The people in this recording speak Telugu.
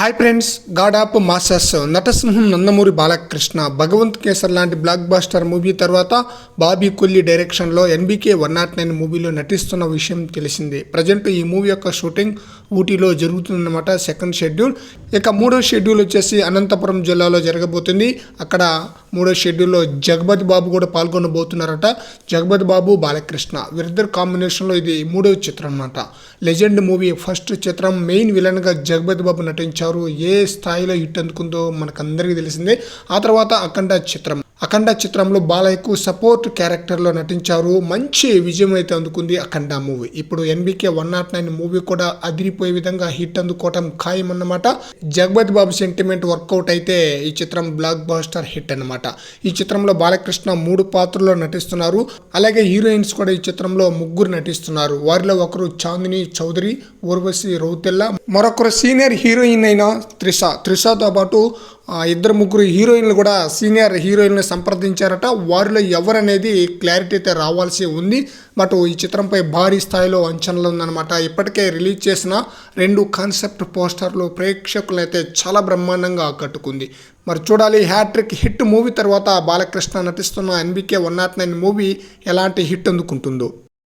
Hi friends, god of masters Natasimham Nandamuri Balakrishna Bhagavanth Kesari లాంటి బ్లాక్ బాస్టర్ మూవీ తర్వాత బాబీ కొల్లి డైరెక్షన్లో ఎన్బీకే 109 మూవీలో నటిస్తున్న విషయం తెలిసిందే. ప్రజెంట్ ఈ మూవీ యొక్క షూటింగ్ ఊటీలో జరుగుతుందన్నమాట. Second schedule. ఇక మూడో షెడ్యూల్ వచ్చేసి అనంతపురం జిల్లాలో జరగబోతుంది. అక్కడ మూడో షెడ్యూల్లో జగపతి బాబు కూడా పాల్గొనబోతున్నారట. జగపతి బాబు, బాలకృష్ణ వీరిద్దరు కాంబినేషన్లో ఇది మూడో చిత్రం అన్నమాట. లెజెండ్ మూవీ ఫస్ట్ చిత్రం మెయిన్ విలన్గా జగపతి బాబు నటించారు. ఏ స్థాయిలో హిట్ అందుకుందో మనకందరికీ తెలిసిందే. ఆ తర్వాత అఖండ చిత్రంలో బాలయ్యకు సపోర్ట్ క్యారెక్టర్లో నటించారు. మంచి విజయం అయితే అందుకుంది అఖండ మూవీ. ఇప్పుడు ఎన్బీకే 109 మూవీ కూడా అదిరిపోయే విధంగా హిట్ అందుకోవటం ఖాయం అన్నమాట. జగపతి బాబు సెంటిమెంట్ వర్కౌట్ అయితే ఈ చిత్రం బ్లాక్ బాస్టర్ హిట్ అన్నమాట. ఈ చిత్రంలో బాలకృష్ణ 3 పాత్రల్లో నటిస్తున్నారు. అలాగే హీరోయిన్స్ కూడా ఈ చిత్రంలో 3 నటిస్తున్నారు. వారిలో ఒకరు చాందిని చౌదరి, ఊర్వశి రౌతెల్ల, మరొకరు సీనియర్ హీరోయిన్ అయిన త్రిషతో పాటు 2-3 హీరోయిన్లు కూడా సీనియర్ హీరోయిన్లు సంప్రదించారట. వారిలో ఎవరనేది క్లారిటీ అయితే రావాల్సి ఉంది. బట్ ఈ చిత్రంపై భారీ స్థాయిలో అంచనాలు ఉందన్నమాట. ఇప్పటికే రిలీజ్ చేసిన 2 కాన్సెప్ట్ పోస్టర్లు ప్రేక్షకులైతే చాలా బ్రహ్మాండంగా ఆకట్టుకుంది. మరి చూడాలి, హ్యాట్రిక్ హిట్ మూవీ తర్వాత బాలకృష్ణ నటిస్తున్న ఎన్బీకే 109 మూవీ ఎలాంటి హిట్ అందుకుంటుందో.